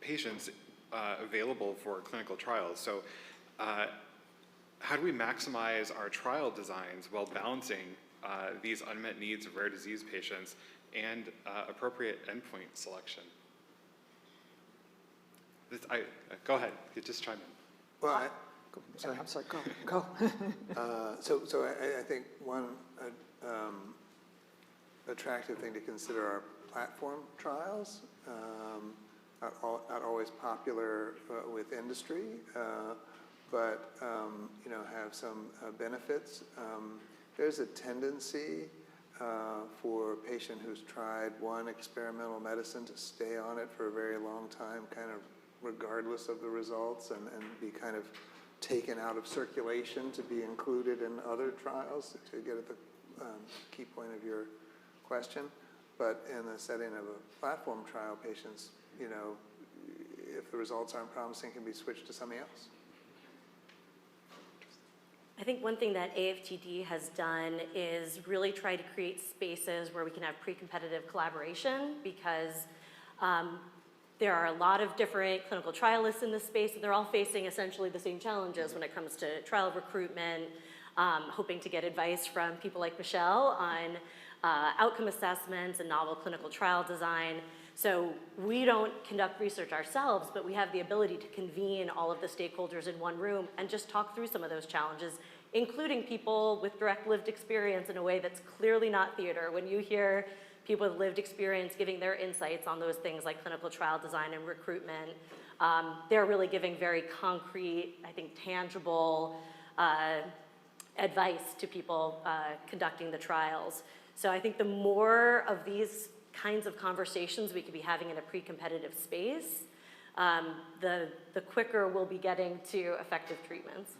[SPEAKER 1] patients available for clinical trials. So how do we maximize our trial designs while balancing these unmet needs of rare disease patients and appropriate endpoint selection? Go ahead, you just chime in.
[SPEAKER 3] Well,
[SPEAKER 4] I'm sorry, go.
[SPEAKER 3] So I think one attractive thing to consider are platform trials. Not always popular with industry, but have some benefits. There's a tendency for a patient who's tried one experimental medicine to stay on it for a very long time, kind of regardless of the results, and be kind of taken out of circulation to be included in other trials, to get at the key point of your question. But in the setting of a platform trial, patients, if the results aren't promising, can be switched to something else.
[SPEAKER 2] I think one thing that AFTD has done is really try to create spaces where we can have pre-competitive collaboration, because there are a lot of different clinical trialists in this space, and they're all facing essentially the same challenges when it comes to trial recruitment, hoping to get advice from people like Michelle on outcome assessments and novel clinical trial design. So we don't conduct research ourselves, but we have the ability to convene all of the stakeholders in one room and just talk through some of those challenges, including people with direct lived experience in a way that's clearly not theater. When you hear people with lived experience giving their insights on those things like clinical trial design and recruitment, they're really giving very concrete, I think, tangible advice to people conducting the trials. So I think the more of these kinds of conversations we could be having in a pre-competitive space, the quicker we'll be getting to effective treatments.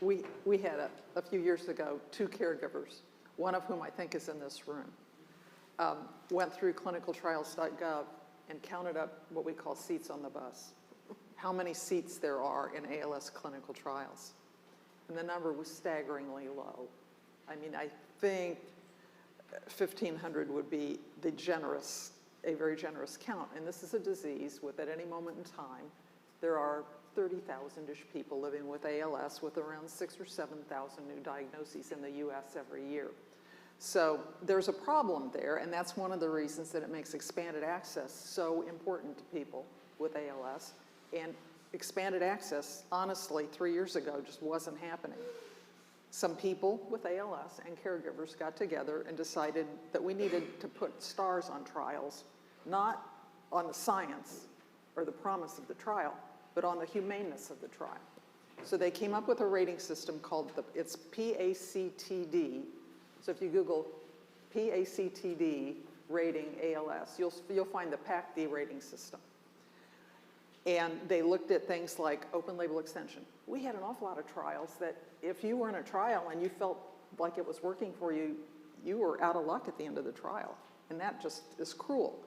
[SPEAKER 4] We had a few years ago 2 caregivers, one of whom I think is in this room, went through clinicaltrials.gov and counted up what we call seats on the bus, how many seats there are in ALS clinical trials. And the number was staggeringly low. I mean, I think 1,500 would be a very generous count. And this is a disease with, at any moment in time, there are 30,000-ish people living with ALS, with around 6,000 or 7,000 new diagnoses in the US every year. So there's a problem there, and that's one of the reasons that it makes expanded access so important to people with ALS. And expanded access, honestly, 3 years ago just wasn't happening. Some people with ALS and caregivers got together and decided that we needed to put stars on trials, not on the science or the promise of the trial, but on the humaneness of the trial. So they came up with a rating system called, it's PACTD. So if you Google PACTD rating ALS, you'll find the PACD rating system. And they looked at things like open label extension. We had an awful lot of trials that if you were in a trial and you felt like it was working for you, you were out of luck at the end of the trial. And that just is cruel.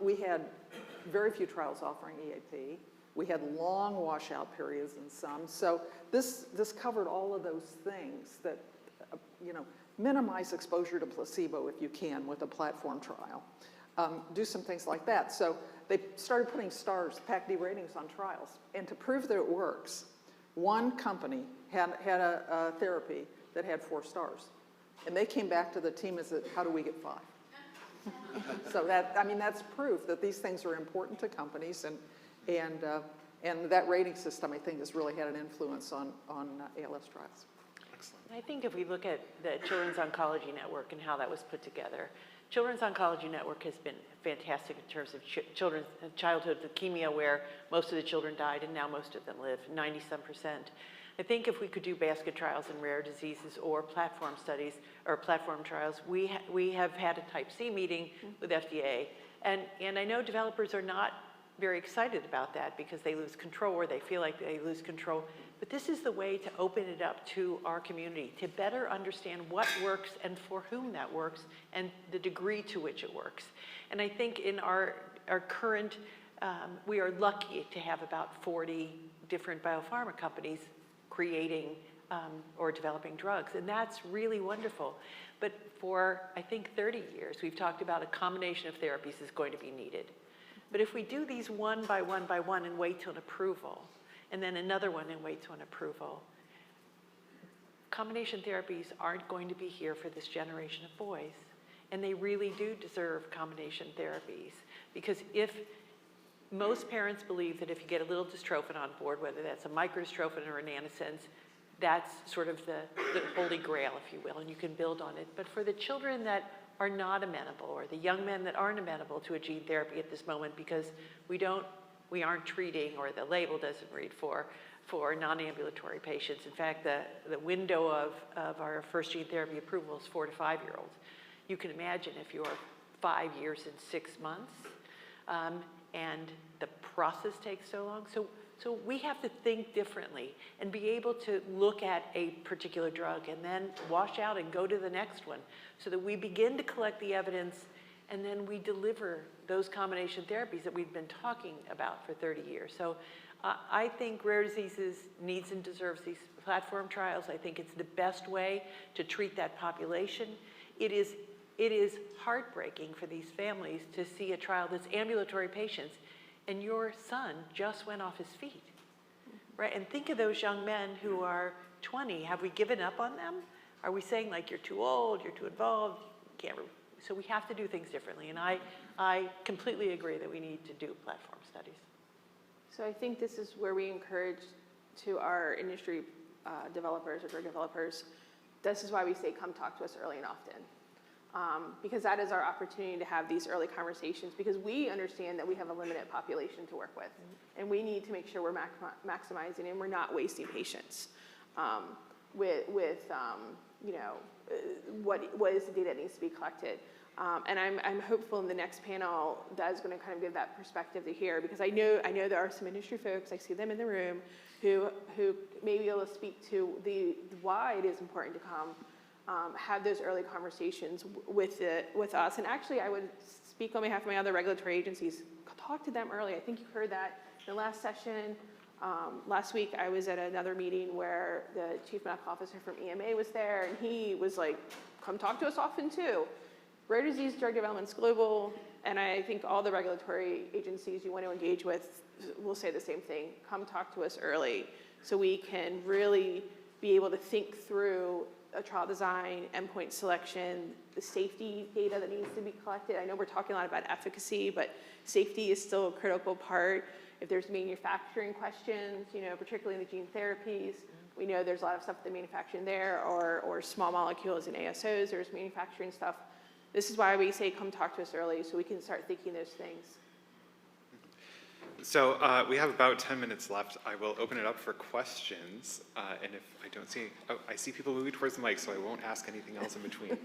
[SPEAKER 4] We had very few trials offering EAP. We had long washout periods in some. So this covered all of those things that, minimize exposure to placebo if you can with a platform trial. do some things like that. So they started putting stars, PAC-D ratings on trials. And to prove that it works, one company had a therapy that had 4 stars. And they came back to the team and said, how do we get 5? So that's proof that these things are important to companies, and that rating system, I think, has really had an influence on ALS trials.
[SPEAKER 1] Excellent.
[SPEAKER 5] I think if we look at the Children's Oncology Network and how that was put together, Children's Oncology Network has been fantastic in terms of childhood leukemia, where most of the children died and now most of them live, 90-some%. I think if we could do basket trials in rare diseases or platform studies or platform trials, we have had a Type C meeting with FDA, and I know developers are not very excited about that because they lose control, or they feel like they lose control. But this is the way to open it up to our community, to better understand what works and for whom that works and the degree to which it works. And I think in our current, we are lucky to have about 40 different biopharma companies creating or developing drugs, and that's really wonderful. But for, I think, 30 years, we've talked about a combination of therapies is going to be needed. But if we do these one by one and wait till an approval, and then another one and wait till an approval, combination therapies aren't going to be here for this generation of boys. And they really do deserve combination therapies. Because if most parents believe that if you get a little dystrophin on board, whether that's a microdystrophin or an antisense, that's sort of the holy grail, if you will, and you can build on it. But for the children that are not amenable, or the young men that aren't amenable to a gene therapy at this moment because we aren't treating, or the label doesn't read for non-ambulatory patients. In fact, the window of our first gene therapy approval is 4 to 5-year-olds. You can imagine if you're 5 years and 6 months, and the process takes so long. So we have to think differently and be able to look at a particular drug and then wash out and go to the next one, so that we begin to collect the evidence and then we deliver those combination therapies that we've been talking about for 30 years. So I think rare diseases needs and deserves these platform trials. I think it's the best way to treat that population. It is heartbreaking for these families to see a trial that's ambulatory patients, and your son just went off his feet, right? And think of those young men who are 20. Have we given up on them? Are we saying, like, you're too old, you're too involved, you can't? So we have to do things differently, and I completely agree that we need to do platform studies.
[SPEAKER 6] So I think this is where we encourage to our industry developers or drug developers, this is why we say come talk to us early and often. Because that is our opportunity to have these early conversations, because we understand that we have a limited population to work with, and we need to make sure we're maximizing and we're not wasting patients with what is the data that needs to be collected. And I'm hopeful in the next panel that's going to kind of give that perspective to hear, because I know there are some industry folks, I see them in the room, who may be able to speak to why it is important to come have those early conversations with us. And actually, I would speak on behalf of my other regulatory agencies. Talk to them early. I think you heard that in the last session. Last week, I was at another meeting where the chief medical officer from EMA was there, and he was like, come talk to us often too. Rare disease drug development's global, and I think all the regulatory agencies you want to engage with will say the same thing. Come talk to us early so we can really be able to think through a trial design, endpoint selection, the safety data that needs to be collected. I know we're talking a lot about efficacy, but safety is still a critical part. If there's manufacturing questions, particularly in the gene therapies, we know there's a lot of stuff with the manufacturing there, or small molecules and ASOs, there's manufacturing stuff. This is why we say come talk to us early so we can start thinking those things.
[SPEAKER 1] So we have about 10 minutes left. I will open it up for questions. And if I don't see, I see people moving towards the mic, so I won't ask anything else in between.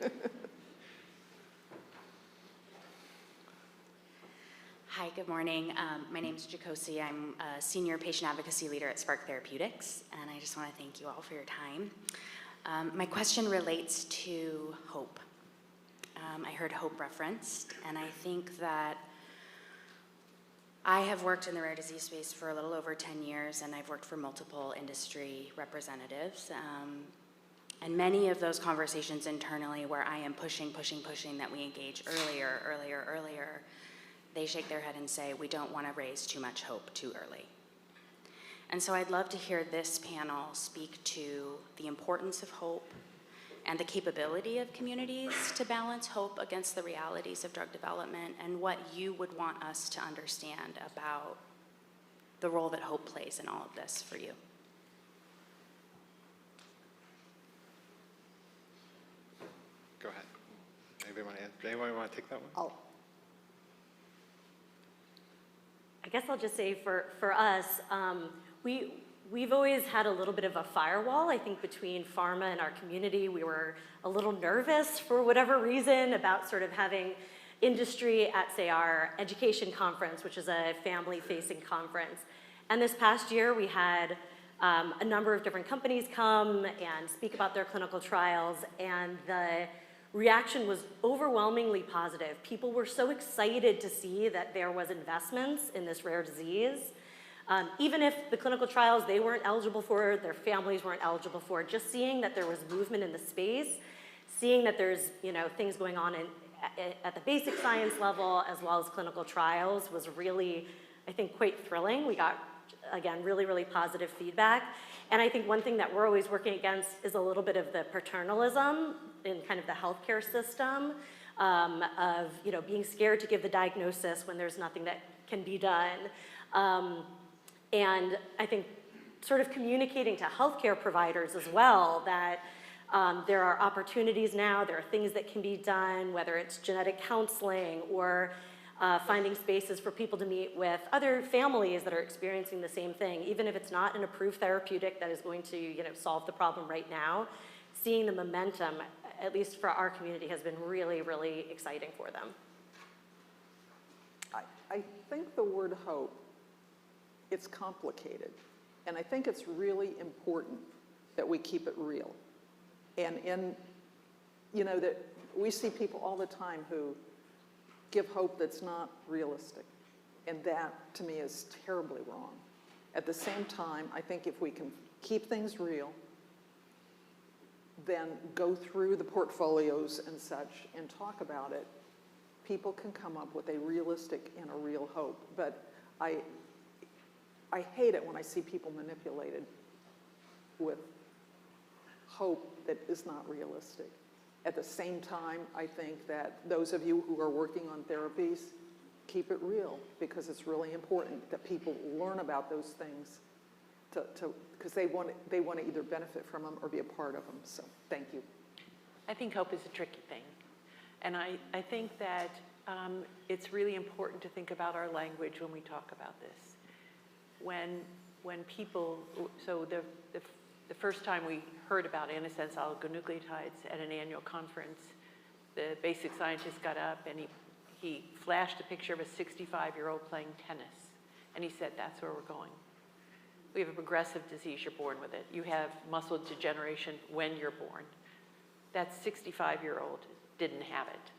[SPEAKER 8] Hi, good morning. My name is Jacosi. I'm a senior patient advocacy leader at Spark Therapeutics, and I just want to thank you all for your time. My question relates to hope. I heard hope referenced, and I think that I have worked in the rare disease space for a little over 10 years, and I've worked for multiple industry representatives. And many of those conversations internally where I am pushing that we engage earlier, they shake their head and say, we don't want to raise too much hope too early. And so I'd love to hear this panel speak to the importance of hope and the capability of communities to balance hope against the realities of drug development, and what you would want us to understand about the role that hope plays in all of this for you.
[SPEAKER 1] Go ahead. Anybody want to take that one?
[SPEAKER 2] I guess I'll just say for us, we've always had a little bit of a firewall, I think, between pharma and our community. We were a little nervous for whatever reason about sort of having industry at, say, our education conference, which is a family-facing conference. And this past year, we had a number of different companies come and speak about their clinical trials, and the reaction was overwhelmingly positive. People were so excited to see that there was investments in this rare disease. Even if the clinical trials they weren't eligible for, their families weren't eligible for, just seeing that there was movement in the space, seeing that there's things going on at the basic science level as well as clinical trials was really, I think, quite thrilling. We got, again, really, really positive feedback. And I think one thing that we're always working against is a little bit of the paternalism in kind of the healthcare system of being scared to give the diagnosis when there's nothing that can be done. And I think sort of communicating to healthcare providers as well that there are opportunities now, there are things that can be done, whether it's genetic counseling or finding spaces for people to meet with other families that are experiencing the same thing, even if it's not an approved therapeutic that is going to solve the problem right now. Seeing the momentum, at least for our community, has been really, really exciting for them.
[SPEAKER 4] I think the word hope, it's complicated. And I think it's really important that we keep it real. And that we see people all the time who give hope that's not realistic. And that, to me, is terribly wrong. At the same time, I think if we can keep things real, then go through the portfolios and such and talk about it, people can come up with a realistic and a real hope. But I hate it when I see people manipulated with hope that is not realistic. At the same time, I think that those of you who are working on therapies, keep it real, because it's really important that people learn about those things because they want to either benefit from them or be a part of them. So thank you.
[SPEAKER 5] I think hope is a tricky thing. And I think that it's really important to think about our language when we talk about this. When people, so the first time we heard about antisense oligonucleotides at an annual conference, the basic scientist got up and he flashed a picture of a 65-year-old playing tennis. And he said, that's where we're going. We have a progressive disease, you're born with it. You have muscle degeneration when you're born. That 65-year-old didn't have it.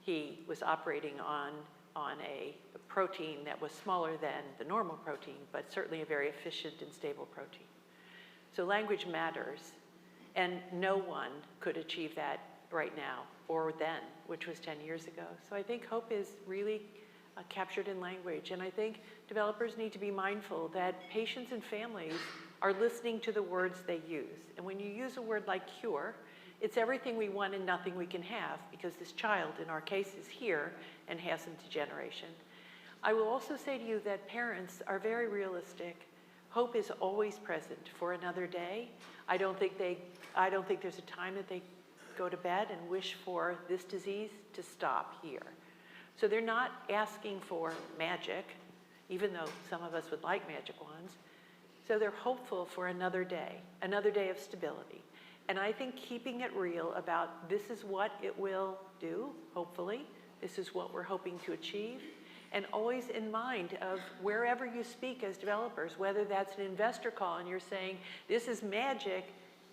[SPEAKER 5] He was operating on a protein that was smaller than the normal protein, but certainly a very efficient and stable protein. So language matters, and no one could achieve that right now or then, which was 10 years ago. So I think hope is really captured in language, and I think developers need to be mindful that patients and families are listening to the words they use. And when you use a word like cure, it's everything we want and nothing we can have, because this child, in our case, is here and has some degeneration. I will also say to you that parents are very realistic. Hope is always present for another day. I don't think there's a time that they go to bed and wish for this disease to stop here. So they're not asking for magic, even though some of us would like magic wands. So they're hopeful for another day of stability. And I think keeping it real about this is what it will do, hopefully, this is what we're hoping to achieve, and always in mind of wherever you speak as developers, whether that's an investor call and you're saying, this is magic,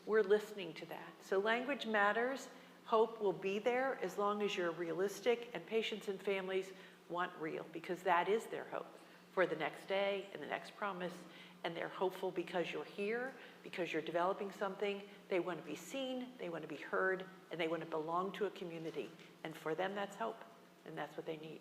[SPEAKER 5] we're listening to that. So language matters. Hope will be there as long as you're realistic, and patients and families want real, because that is their hope for the next day and the next promise and they're hopeful because you're here, because you're developing something. They want to be seen, they want to be heard, and they want to belong to a community. And for them, that's hope, and that's what they need.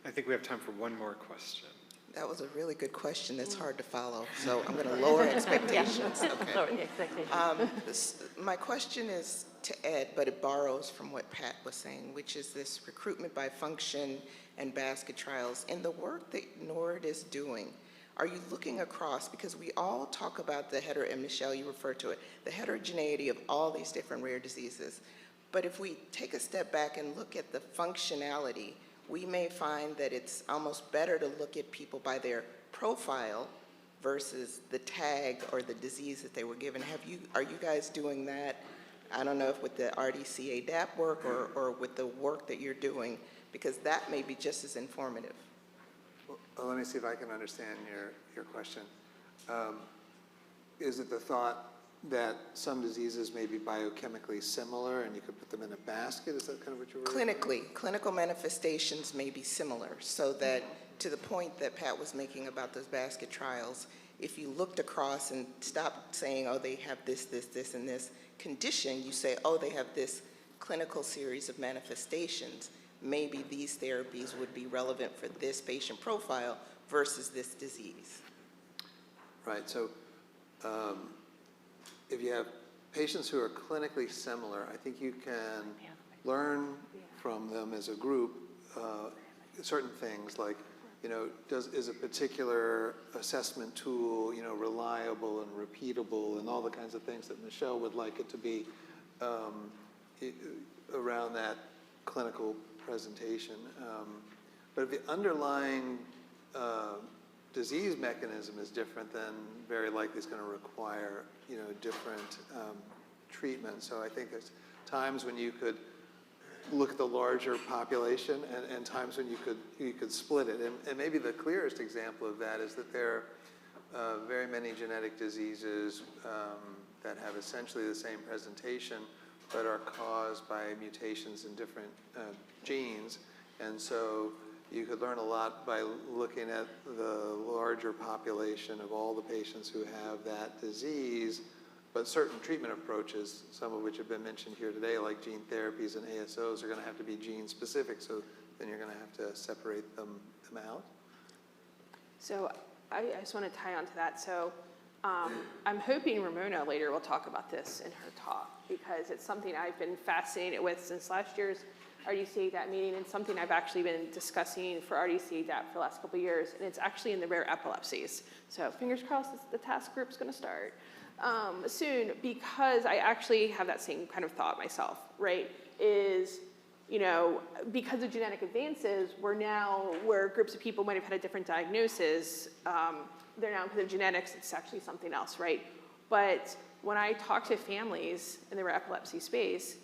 [SPEAKER 1] I think we have time for one more question.
[SPEAKER 9] That was a really good question that's hard to follow, so I'm going to lower expectations. Okay.
[SPEAKER 5] Lower the expectations.
[SPEAKER 9] My question is to Ed, but it borrows from what Pat was saying, which is this recruitment by function and basket trials. In the work that NORD is doing, are you looking across, because we all talk about and Michelle, you referred to it, the heterogeneity of all these different rare diseases. But if we take a step back and look at the functionality, we may find that it's almost better to look at people by their profile versus the tag or the disease that they were given. Are you guys doing that? I don't know if with the RDCA-DAP work or with the work that you're doing, because that may be just as informative.
[SPEAKER 3] Well, let me see if I can understand your question. Is it the thought that some diseases may be biochemically similar and you could put them in a basket? Is that kind of what you were
[SPEAKER 9] Clinically, clinical manifestations may be similar, so that to the point that Pat was making about those basket trials, if you looked across and stopped saying, oh, they have this, and this condition, you say, oh, they have this clinical series of manifestations. Maybe these therapies would be relevant for this patient profile versus this disease.
[SPEAKER 3] Right, so if you have patients who are clinically similar, I think you can learn from them as a group certain things like, is a particular assessment tool, reliable and repeatable and all the kinds of things that Michelle would like it to be around that clinical presentation. But if the underlying disease mechanism is different, then very likely it's going to require, different treatment. So I think there's times when you could look at the larger population and times when you could split it. And maybe the clearest example of that is that there are very many genetic diseases that have essentially the same presentation but are caused by mutations in different genes. And so you could learn a lot by looking at the larger population of all the patients who have that disease, but certain treatment approaches, some of which have been mentioned here today, like gene therapies and ASOs, are going to have to be gene specific, so then you're going to have to separate them out.
[SPEAKER 6] So I just want to tie on to that. So I'm hoping Ramona later will talk about this in her talk, because it's something I've been fascinated with since last year's RDCA-DAP meeting, and something I've actually been discussing for RDCA-DAP for the last couple of years, and it's actually in the rare epilepsies. So fingers crossed the task group's going to start soon, because I actually have that same kind of thought myself, right? Is, because of genetic advances, where groups of people might have had a different diagnosis, they're now, because of genetics, it's actually something else, right? But when I talk to families in the rare epilepsy space,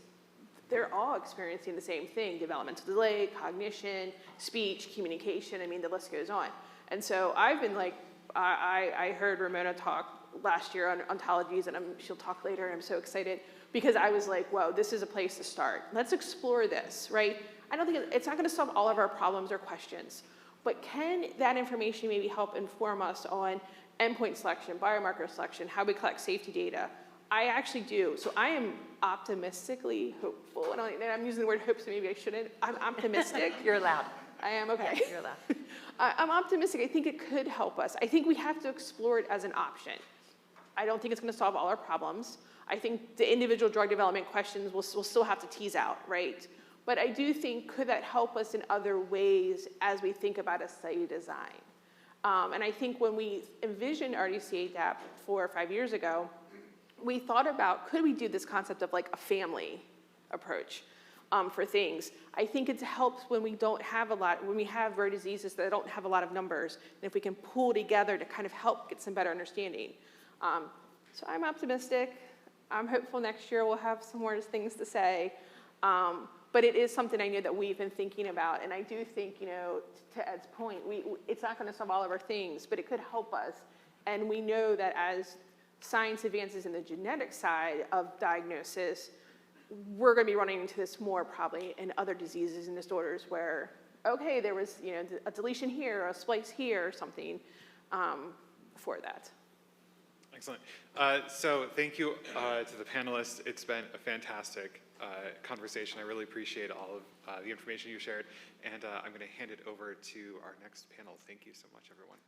[SPEAKER 6] they're all experiencing the same thing: developmental delay, cognition, speech, communication. I mean, the list goes on. And so I've been like, I heard Ramona talk last year on ontologies, and she'll talk later, and I'm so excited, because I was like, whoa, this is a place to start. Let's explore this, right? I don't think it's not going to solve all of our problems or questions, but can that information maybe help inform us on endpoint selection, biomarker selection, how we collect safety data? I actually do. So I am optimistically hopeful, and I'm using the word hope, so maybe I shouldn't. I'm optimistic.
[SPEAKER 5] You're allowed.
[SPEAKER 6] I am, okay.
[SPEAKER 5] Yeah, you're allowed.
[SPEAKER 6] I'm optimistic. I think it could help us. I think we have to explore it as an option. I don't think it's going to solve all our problems. I think the individual drug development questions we'll still have to tease out, right? But I do think, could that help us in other ways as we think about a study design? And I think when we envisioned RDCA-DAP 4 or 5 years ago, we thought about, could we do this concept of like a family approach for things? I think it helps when we don't have when we have rare diseases that don't have a lot of numbers, and if we can pull together to kind of help get some better understanding. So I'm optimistic. I'm hopeful next year we'll have some more things to say. But it is something I know that we've been thinking about, and I do think, to Ed's point, it's not going to solve all of our things, but it could help us. And we know that as science advances in the genetic side of diagnosis, we're going to be running into this more probably in other diseases and disorders where, okay, there was a deletion here, or a splice here, or something. for that.
[SPEAKER 10] Excellent. So thank you to the panelists. It's been a fantastic conversation. I really appreciate all of the information you shared. And I'm going to hand it over to our next panel. Thank you so much, everyone.